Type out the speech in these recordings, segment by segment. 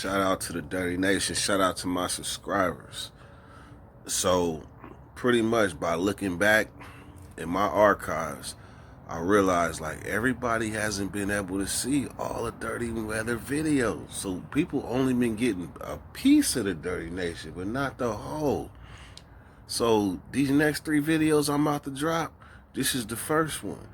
Shout out to the Dirty Nation. Shout out to my subscribers. So, pretty much by looking back in my archives, I realized like everybody hasn't been able to see all the Dirtyweather videos. So people only been getting a piece of the Dirty Nation, but not the whole. So these next 3 videos I'm about to drop, this is the first one.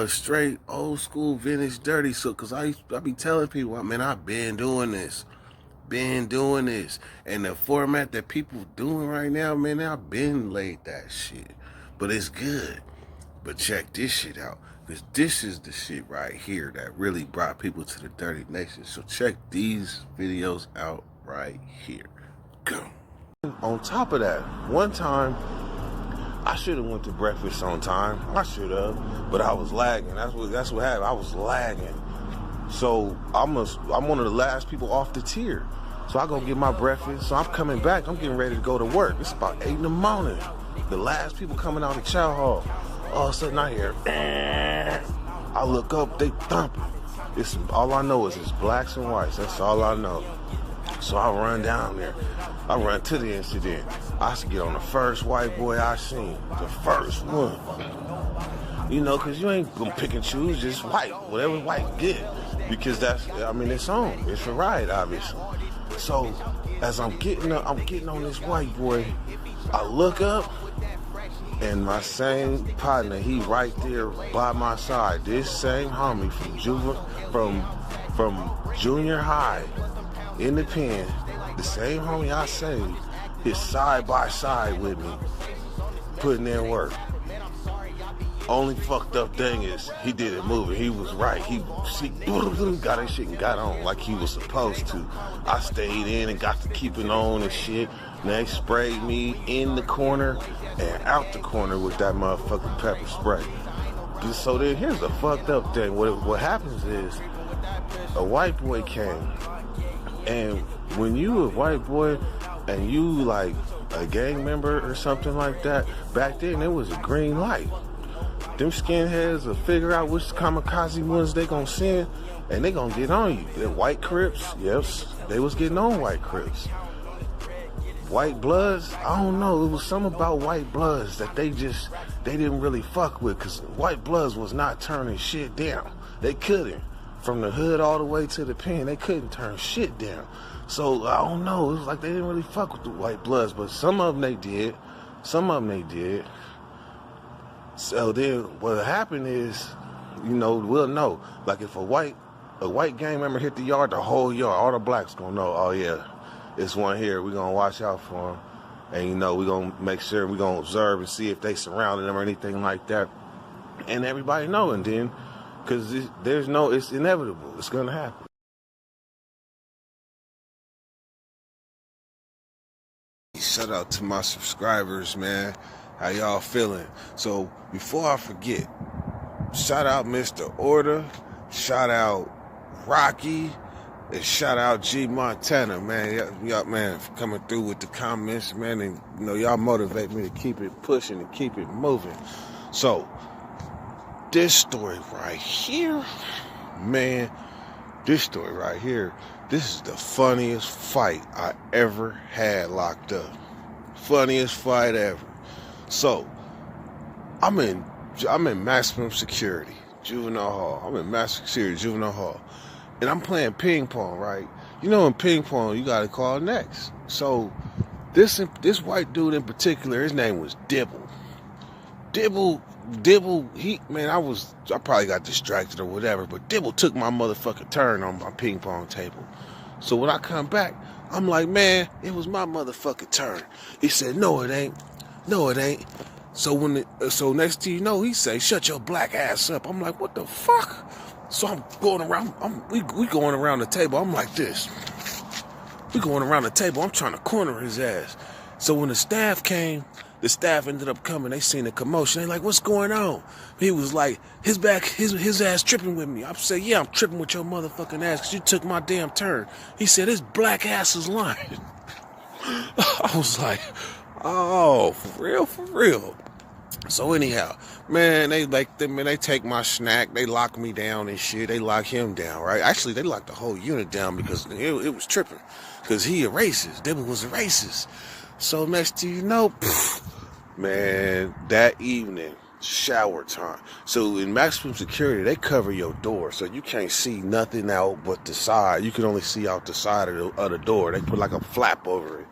Straight old school vintage dirty. So cause I be telling people, man, I've been doing this. And the format that people doing right now, man, I've been laid that shit. But it's good. But check this shit out. Because this is the shit right here that really brought people to the Dirty Nation. So check these videos out right here. Go. On top of that, one time, I should have went to breakfast on time. I should have, but I was lagging. That's what happened. I was lagging. So I'm one of the last people off the tier. So I go get my breakfast. So I'm coming back. I'm getting ready to go to work. It's about 8 in the morning. The last people coming out of the chow hall. All of a sudden I hear, I look up, they thumping. All I know is it's blacks and whites. That's all I know. So I run down there. I run to the incident. I get on the first white boy I seen. The first one. You know, because you ain't gonna pick and choose, just white. Whatever white get. Because it's on. It's a ride, obviously. So as I'm getting on this white boy, I look up, and my same partner, he right there by my side. This same homie from junior high in the pen, the same homie I saved, is side by side with me, putting in work. Only fucked up thing is he didn't move it. He was right. He got his shit and got on like he was supposed to. I stayed in and got to keep it on and shit. And they sprayed me in the corner and out the corner with that motherfucking pepper spray. So then here's the fucked up thing. What happens is a white boy came, and when you a white boy and you like a gang member or something like that, back then it was a green light. Them skinheads will figure out which kamikaze ones they gonna send, and they gonna get on you. The white Crips, yes, they was getting on white Crips. White Bloods, I don't know, it was something about White Bloods that they didn't really fuck with, because White Bloods was not turning shit down. They couldn't. From the hood all the way to the pen, they couldn't turn shit down. So, I don't know, it was like they didn't really fuck with the White Bloods, but some of them they did. So then what happened is, we'll know. Like if a white gang member hit the yard, the whole yard, all the blacks gonna know, oh yeah, it's one here, we're gonna watch out for him. And we're gonna make sure, we're gonna observe and see if they surrounded them or anything like that. And everybody know, and then, cause it's inevitable, it's gonna happen. Shout out to my subscribers, man. How y'all feeling? So before I forget, shout out Mr. Order, shout out Rocky, and shout out G Montana, man. Y'all, man, for coming through with the comments, man, and y'all motivate me to keep it pushing and keep it moving. So this story right here, man, this is the funniest fight I ever had locked up. Funniest fight ever. So, I'm in maximum security, juvenile hall. And I'm playing ping pong, right? In ping pong, you gotta call next. So, this white dude in particular, his name was Dibble. Dibble, I probably got distracted or whatever, but Dibble took my motherfucking turn on my ping pong table. So when I come back, I'm like, man, it was my motherfucking turn. He said, no, it ain't. So so next thing you know, he say, shut your black ass up. I'm like, what the fuck? So I'm going around, we going around the table. I'm like this. We going around the table. I'm trying to corner his ass. So when the staff came, the staff ended up coming. They seen the commotion. They like, what's going on? He was like, his ass tripping with me. I said, yeah, I'm tripping with your motherfucking ass because you took my damn turn. He said, his black ass is lying. I was like, oh, for real? So anyhow, man, they like them, man. They take my snack, they lock me down and shit. They lock him down, right? Actually, they locked the whole unit down because it was tripping, because he a racist. Dibble was a racist. So next thing you know, man, that evening, shower time. So in maximum security, they cover your door, so you can't see nothing out but the side. You can only see out the side of the door. They put like a flap over it.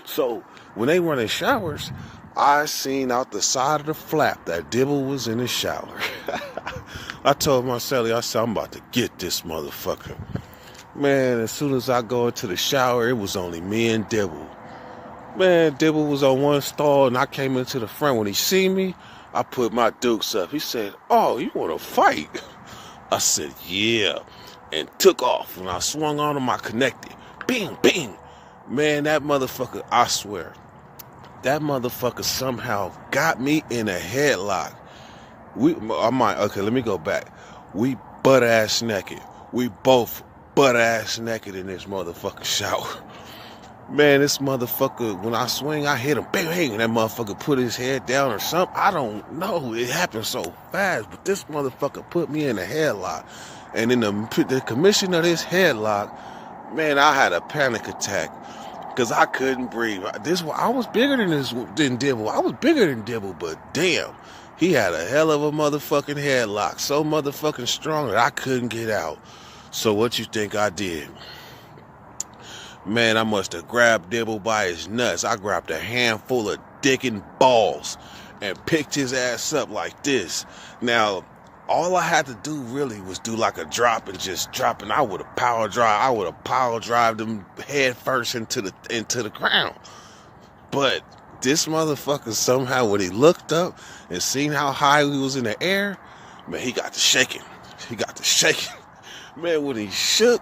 So when they run in showers, I seen out the side of the flap that Dibble was in the shower. I told my celly, I said, I'm about to get this motherfucker. Man, as soon as I go into the shower, it was only me and Dibble. Man, Dibble was on one stall, and I came into the front. When he seen me, I put my dukes up. He said, oh, you want to fight? I said, yeah, and took off. When I swung on him, I connected. Bing, bing. Man, that motherfucker, I swear, that motherfucker somehow got me in a headlock. Okay, let me go back. We butt ass naked. We both butt ass naked in this motherfucking shower. Man, this motherfucker, when I swing, I hit him. Bang, bang, and that motherfucker put his head down or something. I don't know. It happened so fast, but this motherfucker put me in a headlock. And in the commission of this headlock, man, I had a panic attack because I couldn't breathe. I was bigger than Dibble. I was bigger than Dibble, but damn, he had a hell of a motherfucking headlock. So motherfucking strong that I couldn't get out. So what you think I did? Man, I must have grabbed Dibble by his nuts. I grabbed a handful of dick and balls and picked his ass up like this. Now, all I had to do really was do like a drop and just drop, and I would have power drive him head first into the ground. But this motherfucker somehow, when he looked up and seen how high he was in the air, man, he got to shaking. Man, when he shook,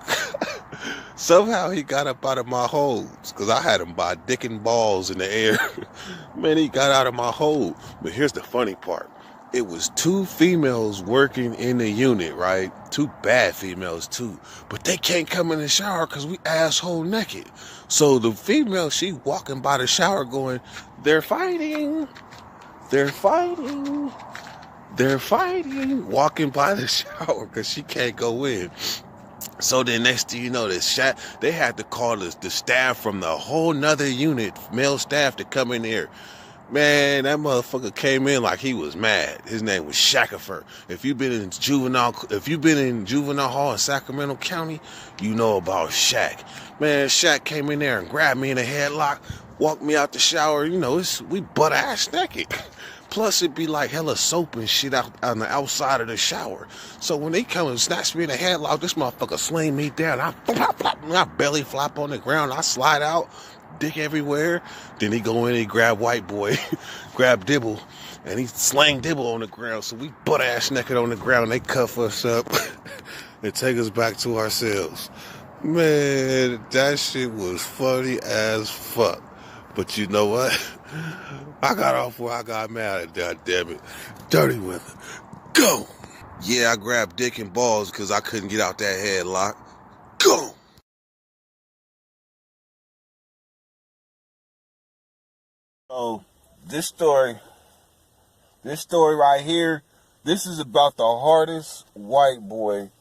somehow he got up out of my holds, because I had him by dick and balls in the air. Man, he got out of my hold. But here's the funny part. It was 2 females working in the unit, right? 2 bad females, too. But they can't come in the shower because we asshole naked. So the female, she walking by the shower going, they're fighting. Walking by the shower because she can't go in. So then next thing you know, they had to call the staff from the whole nother unit, male staff, to come in there. Man, that motherfucker came in like he was mad. His name was Shackifer. If you've been in juvenile hall in Sacramento County, you know about Shaq. Man, Shaq came in there and grabbed me in a headlock, walked me out the shower. You know, we butt ass naked. Plus, it'd be like hella soap and shit out on the outside of the shower. So when they come and snatch me in the headlock, this motherfucker sling me down. I belly flop on the ground. I slide out, dick everywhere. Then he go in and grab white boy, grab Dibble, and he slang Dibble on the ground. So we butt ass naked on the ground. They cuff us up and take us back to ourselves. Man, that shit was funny as fuck. But you know what? I got off where I got mad at, God damn it. Dirtyweather, go! Yeah, I grabbed dick and balls because I couldn't get out that headlock. Go! So, this story right here, this is about the hardest white boy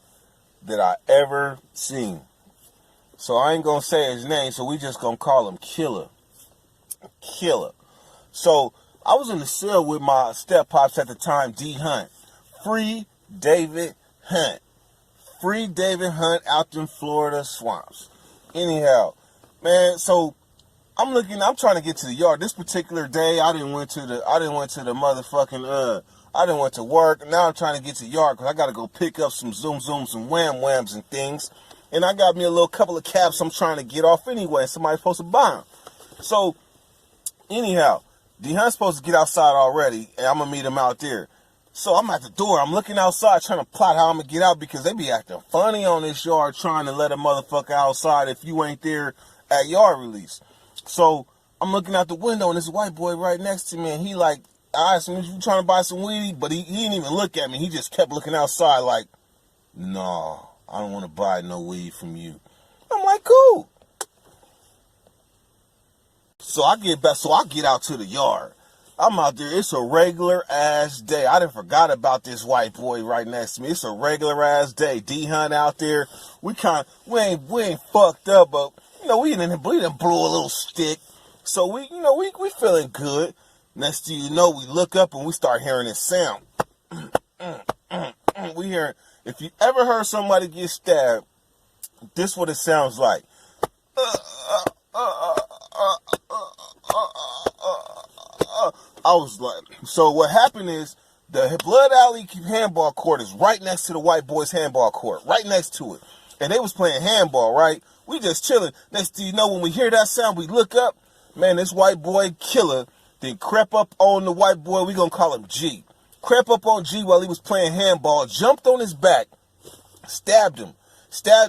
that I ever seen. So I ain't gonna say his name, so we just gonna call him Killer. So I was in the cell with my step pops at the time, D Hunt. Free David Hunt. Free David Hunt out in Florida swamps. Anyhow, man, so I'm trying to get to the yard. This particular day, I didn't went to work. Now I'm trying to get to the yard because I got to go pick up some zooms and whams and things. And I got me a couple of caps I'm trying to get off anyway. Somebody's supposed to buy them. So, anyhow, D-Hunt's supposed to get outside already, and I'm going to meet him out there. So I'm at the door. I'm looking outside trying to plot how I'm going to get out because they be acting funny on this yard trying to let a motherfucker outside if you ain't there at yard release. So I'm looking out the window, and this white boy right next to me, and he like, I asked him, you trying to buy some weed? But he didn't even look at me. He just kept looking outside like, no, I don't want to buy no weed from you. I'm like, cool. So I get out to the yard. I'm out there. It's a regular ass day. I done forgot about this white boy right next to me. It's a regular ass day. D Hunt out there. We ain't fucked up, but we done blew a little stick. So we feeling good. Next thing you know, we look up and we start hearing this sound. We hear, if you ever heard somebody get stabbed, this is what it sounds like. I was like, so what happened is the Blood Alley handball court is right next to the white boys handball court, right next to it. And they was playing handball, right? We just chilling. Next thing you know, when we hear that sound, we look up. Man, this white boy killer then crept up on the white boy. We gonna call him G. Crept up on G while he was playing handball, jumped on his back, stabbed him.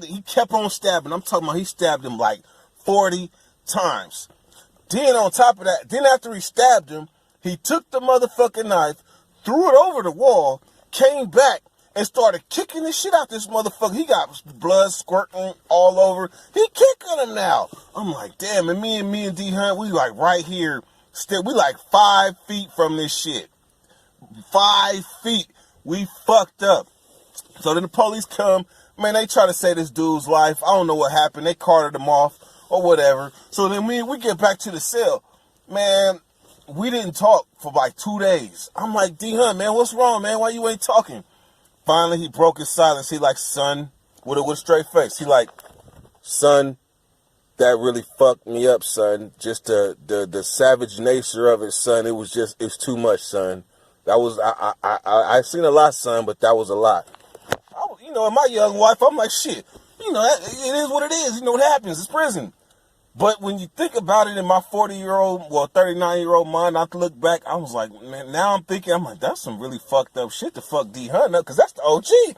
He kept on stabbing. I'm talking about he stabbed him like 40 times. Then on top of that, after he stabbed him, he took the motherfucking knife, threw it over the wall, came back, and started kicking the shit out this motherfucker. He got blood squirting all over. He kicking him now. I'm like, damn, and me and D Hunt, we like right here. We like 5 feet from this shit. 5 feet. We fucked up. So then the police come. Man, they try to save this dude's life. I don't know what happened. They carted him off or whatever. So then we get back to the cell. Man, we didn't talk for like 2 days. I'm like, D Hunt, man, what's wrong, man? Why you ain't talking? Finally, he broke his silence. He like, son, with a straight face. He like, son, that really fucked me up, son. Just the savage nature of it, son. It's too much, son. That was, I seen a lot, son, but that was a lot. And my young wife, I'm like, shit, it is what it is. You know what happens. It's prison. But when you think about it in my 39-year-old mind, I look back, I was like, man, now I'm like, that's some really fucked up shit to fuck D Hunt up, because that's the OG.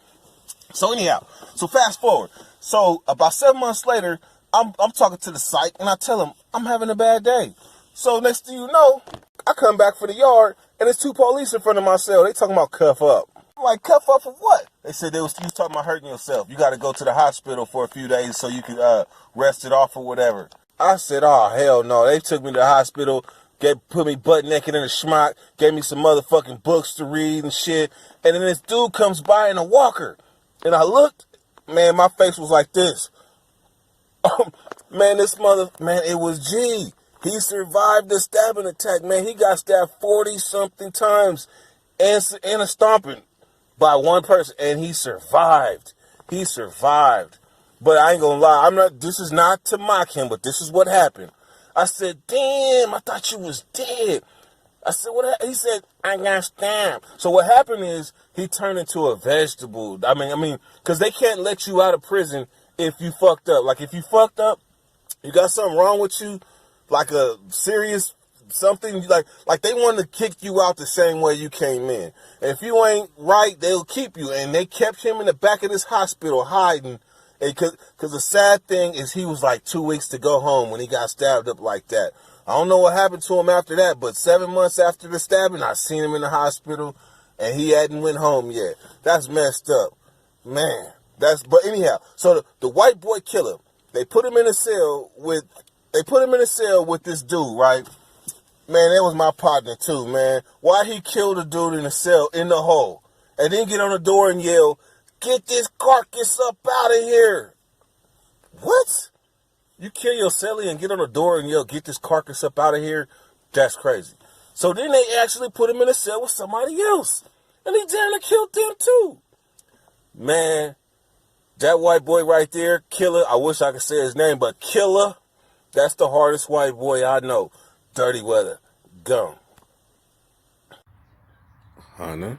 So anyhow, fast forward. So about 7 months later, I'm talking to the psych, and I tell him, I'm having a bad day. So next thing you know, I come back for the yard, and there's 2 police in front of my cell. They talking about cuff up. I'm like, cuff up for what? They said you was talking about hurting yourself. You got to go to the hospital for a few days so you can rest it off or whatever. I said, oh, hell no. They took me to the hospital, put me butt naked in a schmuck, gave me some motherfucking books to read and shit. And then this dude comes by in a walker. And I looked, man, my face was like this. Man, it was G. He survived the stabbing attack, man. He got stabbed 40-something times and a stomping by one person. And he survived. He survived. But I ain't gonna lie, this is not to mock him, but this is what happened. I said, damn, I thought you was dead. I said, what? He said, I got stabbed. So what happened is he turned into a vegetable. I mean, because they can't let you out of prison if you fucked up. Like, if you fucked up, you got something wrong with you, like a serious something, like they want to kick you out the same way you came in. And if you ain't right, they'll keep you. And they kept him in the back of this hospital hiding. Because the sad thing is he was like 2 weeks to go home when he got stabbed up like that. I don't know what happened to him after that, but 7 months after the stabbing, I seen him in the hospital, and he hadn't went home yet. That's messed up. Man, but anyhow, so the white boy killer, they put him in a cell with this dude, right? Man, that was my partner too, man. Why he killed a dude in the cell, in the hole, and then get on the door and yell, get this carcass up out of here. What? You kill your cellie and get on the door and yell, get this carcass up out of here? That's crazy. So then they actually put him in a cell with somebody else. And he damn near killed them too. Man, that white boy right there, killer, I wish I could say his name, but killer, that's the hardest white boy I know. Dirtyweather, gone. Hannah.